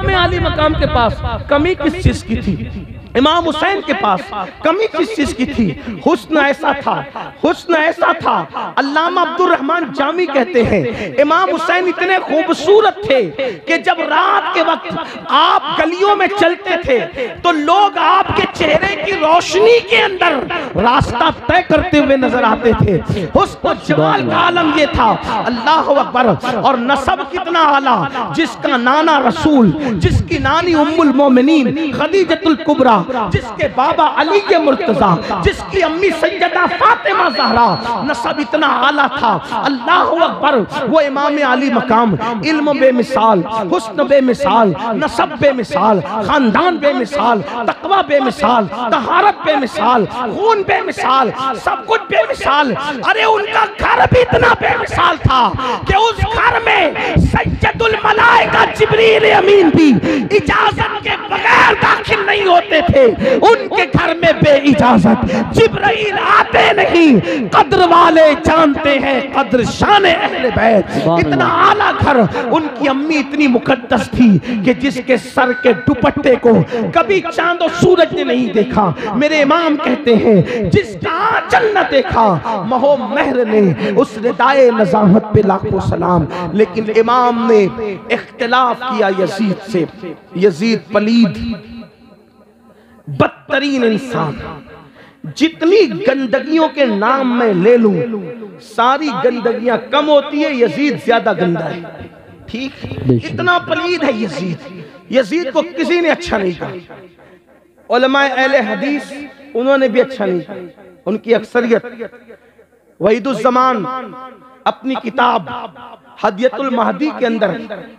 इमाम आली मकाम के पास कमी किस चीज की थी? इमाम हुसैन के पास कमी किस चीज की थी? हुस्न ऐसा था, हुस्न ऐसा था। अल्लामा अब्दुल रहमान जामी कहते हैं इमाम हुसैन इतने खूबसूरत थे कि जब रात के वक्त आप गलियों में चलते थे तो लोग आपके चेहरे की रोशनी के अंदर रास्ता तय करते हुए नजर आते थे। हुस्न जमाल का आलम ये था, अल्लाह अकबर। और नसब कितना आला, जिसका नाना रसूल, जिसकी नानी उम्मुल मोमिनीन खदीजतुल कुबरा, जिसके बाबा अली के मुर्तजा, जिसकी अम्मी सैयदा फातिमा ज़हरा, नसब इतना आला था। अल्लाह अकबर। वो इमाम आली मकाम, इल्म बेमिसाल, हुस्न बेमिसाल, नसब बेमिसाल, खानदान बेमिसाल, तकवा बेमिसाल, तहारत बेमिसाल, खून बेमिसाल, सब कुछ बेमिसाल। अरे उनका घर भी इतना बेमिसाल था कि उस घर में सैयदुल मलाइका जिब्रील अमीन भी इजाजत के बगैर दाखिल नहीं होते थे। उनके घर में बेइजाजत जिब्राइल आते नहीं। कद्र वाले जानते हैं कद्र शान अहले बैत। इतना आला घर। उनकी अम्मी इतनी मुकद्दस थी कि जिसके सर के दुपट्टे को कभी चांद और सूरज ने नहीं देखा। मेरे इमाम कहते हैं जिसका आंचल न देखा महो महर ने, उस रिदाए नज़ाहत पे लाखों सलाम। लेकिन इमाम ने इख्तिलाफ किया यजीद से। यजीद पलीद, बदतरीन इंसान। जितनी गंदगियों के नाम मैं ले लूं सारी गंदगियां कम होती है, यजीद ज्यादा गंदा है। ठीक, इतना पलीद है यजीद। यजीद को किसी ने अच्छा नहीं कहा। उलमाए अहले हदीस उन्होंने भी अच्छा नहीं कहा। उनकी अक्सरियत वहीदुज़्ज़मान अपनी किताब हदियतुल महदी के अंदर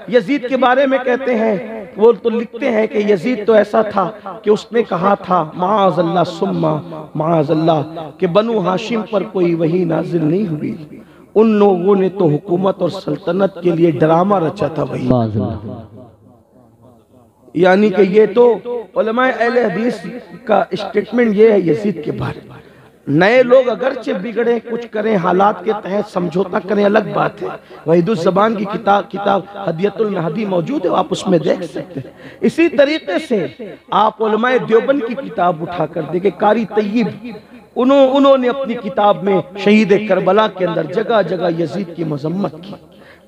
यजीद के बारे में कहते हैं, वो तो लिखते हैं कि यजीद तो ऐसा था कि उसने कहा था माअज़ल्लाह सुम्मा माअज़ल्लाह कि बनु हाशिम पर कोई वही नाजिल नहीं हुई। उन लोगों ने तो हुकूमत और सल्तनत के लिए ड्रामा रचा था वही। यानी कि ये तो उलमाए अहले हदीस का स्टेटमेंट ये है यजीद के बारे में। नए लोग अगरचे बिगड़े कुछ करें, हालात के तहत समझौता करें, अलग बात है। वहीदुज़्ज़मान की किताब हदियतुल महदी मौजूद है, आप उसमें देख सकते हैं। इसी तरीके से आप उलमाए देवबंद की किताब उठाकर देखें, कारी तय्यब उन्होंने अपनी किताब में शहीद करबला के अंदर जगह जगह यजीद की मजम्मत की।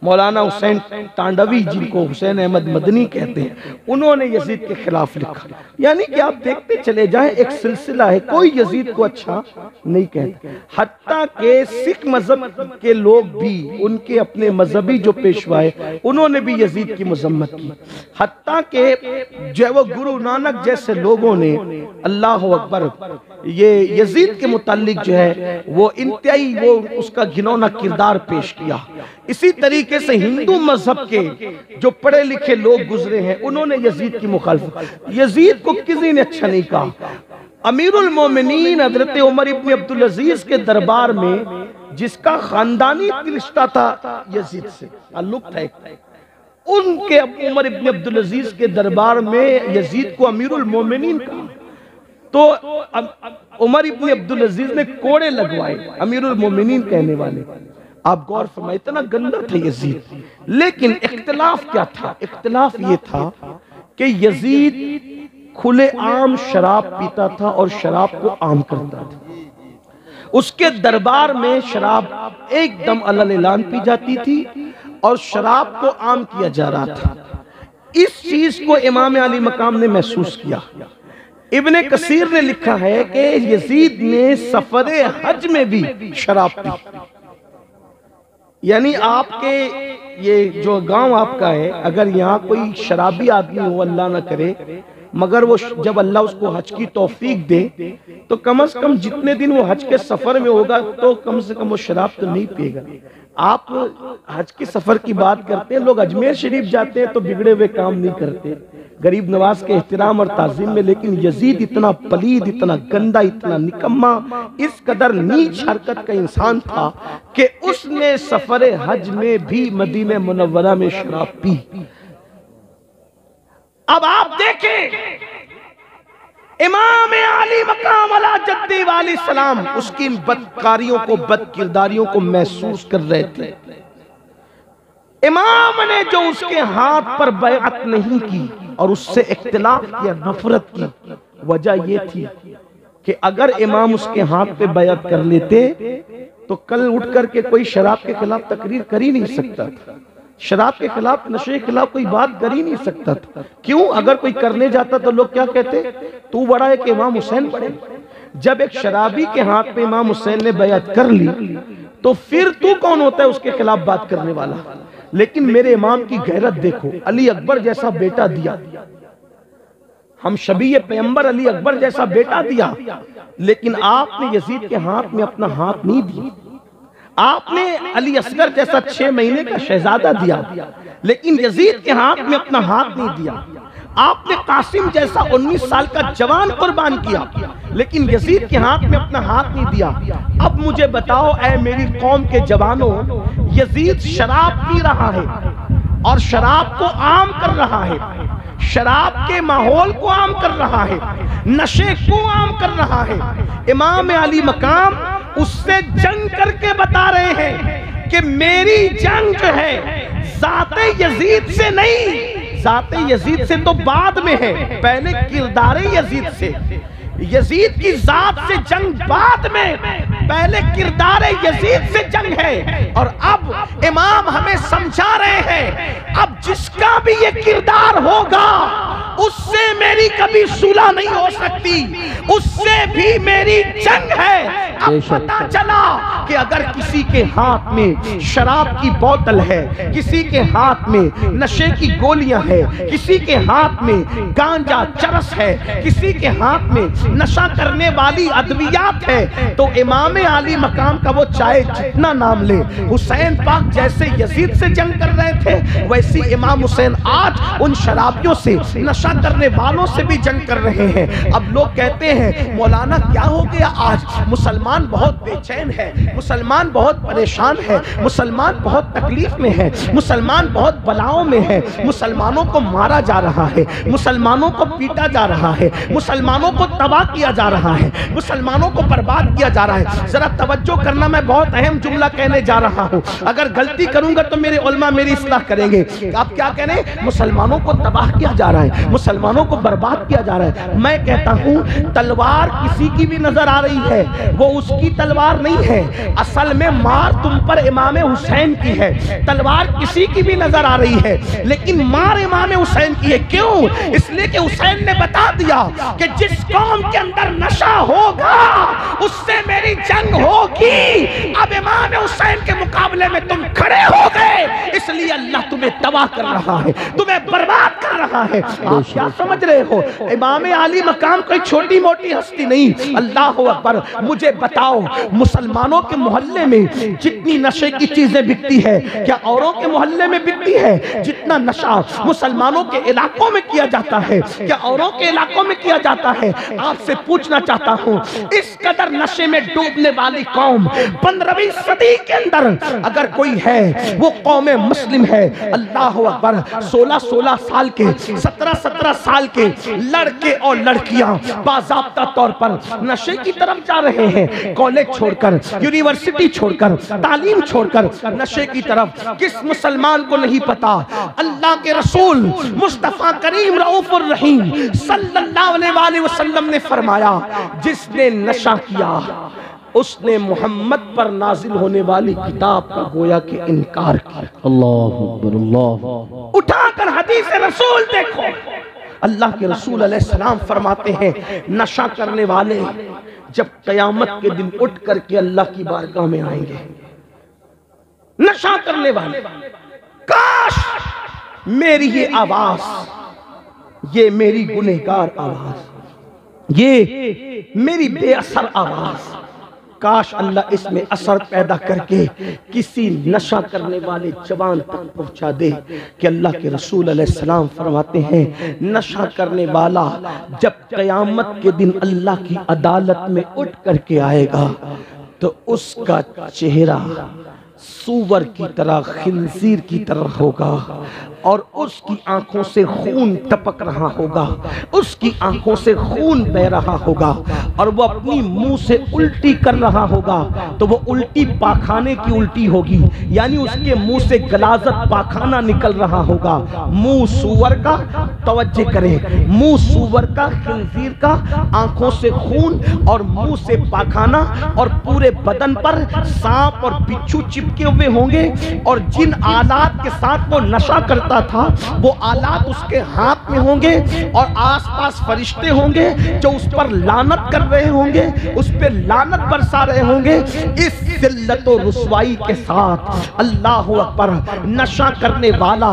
मौलाना हुसैन तांडवी, जिनको हुसैन अहमद मदनी कहते हैं, उन्होंने यजीद के खिलाफ लिखा। यानी कि आप देखते चले जाएं, एक सिलसिला है, कोई यजीद को अच्छा नहीं कहता। हत्ता के सिख मजहब के लोग भी, उनके अपने मजहबी जो पेशवाए, उन्होंने भी यजीद की मजम्मत की। हत्ता के जो वो गुरु नानक जैसे लोगों ने, अल्लाह अकबर, ये यजीद के मुतालिक जो है वो इंतहाई वो उसका घिनौना किरदार पेश किया। इसी तरीके से हिंदू मजहब के जो पढ़े लिखे लोग गुजरे हैं, उन्होंने यजीद की मुखालफत। यजीद को किसी ने अच्छा नहीं कहा। अमीरुल मोमिनीन हजरत उमर इब्न अब्दुल अजीज के दरबार में जिसका खानदानी रिश्ता था यजीद से ताल्लुक था, उनके उमर इब्न अब्दुल अजीज के दरबार में यजीद को अमीरुल मोमिनीन कहा। तो उमर इब्न अब्दुल अजीज ने कोड़े लगवाए अमीरुल मोमिनीन कहने वाले। आप गौर फरमाइए, इतना गंदा था यजीद। लेकिन इख्तिलाफ क्या था? इख्तिलाफ ये था कि यजीद खुले आम शराब पीता था और शराब को आम करता था। उसके दरबार में शराब एकदम अलल ऐलान पी जाती थी और शराब को आम किया जा रहा था। इस चीज को इमाम अली मकाम ने महसूस किया। इब्ने कसीर ने लिखा है कि यजीद ने सफरे हज में भी शराब पी। यानी आपके ये जो गांव आपका है, अगर यहाँ कोई शराबी आदमी हो, अल्लाह ना करे, मगर वो जब अल्लाह उसको हज की तौफीक दे तो कम से कम जितने दिन वो हज के सफर में होगा तो कम से कम वो शराब तो नहीं पिएगा। आप हज के सफर की बात करते हैं, लोग अजमेर शरीफ जाते हैं तो बिगड़े हुए काम नहीं करते, गरीब नवाज के एहतराम और ताजीम में। लेकिन यजीद इतना पलीद, इतना गंदा, इतना निकम्मा, इस कदर नीच हरकत का इंसान था कि उसने सफर हज में भी मदीने मुनव्वरा में शराब पी। अब आप देखें, इमाम आली मकाम अला जद्दी वाली सलाम उसकी बदकारियों को, बदकिरदारियों को महसूस कर रहे थे। इमाम ने जो उसके हाथ पर बैअत नहीं की, और उससे इख्तिलाफ किया, नफरत की। वजह ये थी कि अगर इमाम उसके हाथ पे बैअत कर लेते तो कल उठ करके कोई शराब के खिलाफ तकरीर कर ही नहीं सकता था, शराब के खिलाफ, नशे के खिलाफ कोई बात कर ही नहीं सकता था। क्यों? अगर कोई करने जाता तो लोग क्या कहते, तू बड़ा है कि इमाम हुसैन बड़े। जब एक शराबी के हाथ पे इमाम हुसैन ने बैअत कर ली तो फिर तू कौन होता है उसके खिलाफ बात करने वाला। लेकिन मेरे इमाम की गैरत देखो, अली अकबर जैसा बेटा दिया, हम शबीए पैगंबर अली अकबर जैसा बेटा दिया, लेकिन आपने यजीद के हाथ में अपना हाथ नहीं दिया। आपने अली असगर जैसा 6 महीने का शहजादा दिया, लेकिन यजीद के हाथ में अपना हाथ नहीं दिया। आपने कासिम जैसा 19 साल का जवान कुर्बान किया, लेकिन यजीद के हाथ में अपना हाथ नहीं दिया। अब मुझे बताओ ऐ मेरी कौम के जवानों, यजीद शराब पी रहा है और शराब को आम कर रहा है, शराब के माहौल को आम कर रहा है, नशे को आम कर रहा है। इमाम अली मकाम उससे जंग करके बता रहे हैं कि मेरी जंग जो है ज़ाते यजीद से नहीं, ज़ाते यजीद से तो बाद में है, पहले किरदारे यजीद से। यजीद की जात से जंग बाद में, पहले किरदारे यजीद से जंग है। और अब इमाम हमें समझा रहे हैं, अब जिसका भी ये किरदार होगा उससे मेरी कभी सुलह नहीं हो सकती, उससे भी मेरी जंग है। अब पता चला कि अगर किसी के हाथ में शराब की बोतल है, किसी के हाथ में नशे की गोलियां है, किसी के हाथ में गांजा चरस है, किसी के हाथ में नशा करने वाली अद्वियात है, तो इमाम आली मकाम का वो चाहे जितना नाम ले, हुसैन पाक जैसे यजीद से जंग कर रहे थे, वैसी इमाम हुसैन आज उन शराबियों से, नशा करने वालों से भी जंग कर रहे हैं। अब लोग कहते हैं मौलाना क्या हो गया, आज मुसलमान बहुत बेचैन है, मुसलमान बहुत परेशान है, मुसलमान बहुत तकलीफ में है, मुसलमान बहुत बलाओं में है, मुसलमानों को मारा जा रहा है, मुसलमानों को पीटा जा रहा है, मुसलमानों को तबाह किया जा रहा है, मुसलमानों को बर्बाद किया जा रहा है। जरा तवज्जो करना, मैं बहुत अहम जुमला कहने जा रहा हूं, अगर गलती करूंगा तो मेरे उलमा मेरी इस्लाह करेंगे। आप क्या कह रहे हैं? मुसलमानों को तबाह किया जा रहा है, मुसलमानों को बर्बाद किया जा रहा है। मैं कहता हूं तलवार किसी की भी नजर आ रही है, वो उसकी तलवार नहीं है, असल में मार तुम पर इमाम हुसैन की है। तलवार किसी की भी नजर आ रही है, लेकिन मार इमाम हुसैन की है। क्यों? इसलिए कि हुसैन ने बता दिया कि जिस कौम के अंदर नशा होगा उससे मेरी जंग होगी। अब इमाम हुसैन के मुकाबले में तुम खड़े हो गए, इसलिए अल्लाह तुम्हें तबाह कर रहा है, तुम्हें बर्बाद कर रहा है। आप क्या समझ रहे हो? इमाम आली मकाम कोई छोटी मोटी हस्ती नहीं। अल्लाह अकबर। मुझे बताओ, मुसलमानों के मोहल्ले में जितनी नशे की चीजें बिकती है, क्या औरों के मोहल्ले में बिकती है? जितना नशा मुसलमानों के इलाकों में किया जाता है, क्या औरों के इलाकों में किया जाता है? आपसे पूछना चाहता हूं, इस कदर नशे में डूबने वाली कौम 15वीं सदी के अंदर अगर कोई है, वो कौम मुस्लिम है। अल्लाह अकबर। 16-16 साल के, 17-17 साल के लड़के और लड़कियां बाज़ाब्ता तौर पर नशे की तरफ जा रहे हैं। कॉलेज छोड़कर, यूनिवर्सिटी छोड़कर, तालीम छोड़कर नशे की तरफ। किस मुसलमान को नहीं पता अल्लाह के रसूल मुस्तफा करीम रऊफुर रहीम सल्लल्लाहु अलैहि वसल्लम ने फरमाया, जिसने नशा किया उसने मोहम्मद पर नाजिल होने वाली किताब का गोया के इनकार किया। अल्लाह अकबर। अल्लाह। उठाकर हदीस रसूल देखो, अल्लाह के रसूल अलैहिस्सलाम फरमाते हैं, नशा करने वाले जब कयामत के दिन उठ करके अल्लाह की बारगाह में आएंगे, नशा करने वाले, काश मेरी ये आवाज, ये मेरी गुनहगार आवाज, ये मेरी बेअसर आवाज, काश अल्लाह इसमें असर पैदा करके किसी नशा करने वाले जवान तक पहुंचा दे। कि अल्लाह के रसूल अलैहिस्सलाम फरमाते हैं, नशा करने वाला जब क़यामत के दिन अल्लाह की अदालत में उठ करके आएगा तो उसका चेहरा सूवर की तरह, खिंजीर की तरह होगा, और उसकी आंखों से खून टपक रहा होगा, उसकी आंखों से खून बह रहा होगा और वो अपनी मुंह से उल्टी कर रहा होगा, तो वो उल्टी पाखाने की उल्टी होगी, यानी उसके मुंह से गलाजत पाखाना निकल रहा होगा। मुंह सूअर का, तवज्जो करें, मुंह सूअर का, खंजीर का, आंखों से खून और मुंह से पाखाना, और पूरे बदन पर सांप और बिच्छू चिपके हुए होंगे, और जिन आलात के साथ वो नशा करता था वो आलात उसके हाथ में होंगे, और आसपास फरिश्ते होंगे जो उस पर लानत कर रहे होंगे, उस पर लानत बरसा रहे होंगे। इस जिल्लत और रुसवाई के साथ अल्लाह अकबर, नशा करने वाला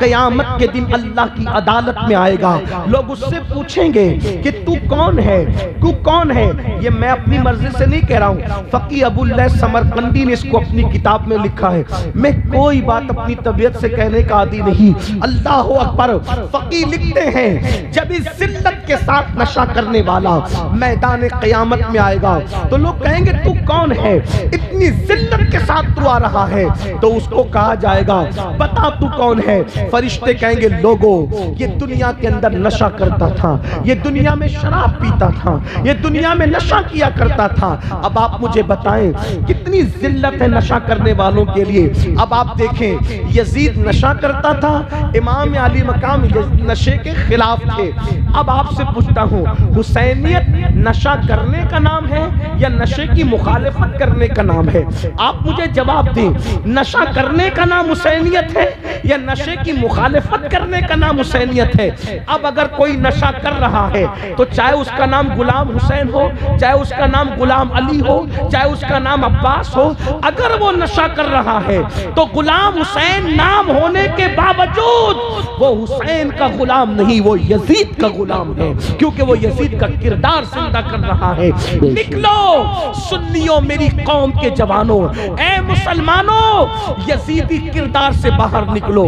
क़यामत के दिन अल्लाह की अदालत में आएगा। लोग उससे पूछेंगे कि तू कौन है, तू कौन है। ये मैं अपनी मर्जी से नहीं कह रहा हूँ, फकी अबुल्लैह समरकंदी ने इसको अपनी किताब में लिखा है। मैं कोई बात अपनी तबीयत से कहने का आदी नहीं। अल्लाह अकबर, फकी लिखते हैं जब इस जिल्लत के साथ नशा करने वाला मैदान क़यामत में आएगा तो लोग कहेंगे तू कौन है, इतनी जिल्लत के साथ तू आ रहा है। तो उसको कहा जाएगा बता तू कौन है। फरिश्ते कहेंगे लोगों, ये दुनिया के अंदर नशा करता था, ये दुनिया में शराब पीता था, ये दुनिया में नशा किया करता था। अब आप मुझे बताएं कितनी जिल्लत है नशा करने वालों के लिए। अब आप देखें, यजीद नशा करता था, इमाम अली मकाम नशे के खिलाफ थे। अब आपसे पूछता हूँ, हुसैनियत नशा करने का नाम है या नशे की मुखालिफत करने का नाम है? आप मुझे जवाब दें, नशा करने का नाम हुसैनियत है या नशे की मुखालिफत करने का नाम हुसैनियत है? अब अगर कोई नशा कर रहा है तो चाहे उसका नाम गुलाम हुसैन हो, चाहे उसका नाम गुलाम अली हो, चाहे उसका नाम अब्बास हो, अगर वो नशा कर रहा है तो गुलाम हुसैन नाम होने के बावजूद वो हुसैन का गुलाम नहीं, वो यजीद का गुलाम है, क्योंकि वो यजीद का किरदार जिंदा कर रहा है। निकलो सुन्नियों, मेरी कौम के जवानों, ए मुसलमानों, यजीदी किरदार से बाहर निकलो।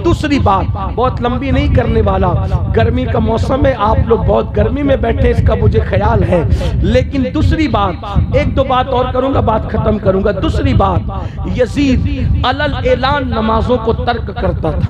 दूसरी बात, बहुत लंबी नहीं करने वाला, गर्मी का मौसम है, आप लोग बहुत गर्मी में बैठे इसका मुझे ख्याल है, लेकिन दूसरी बात, एक दो बात और करूंगा, बात खत्म करूंगा। दूसरी बात, यजीद अलल ऐलान नमाजों को तर्क करता था।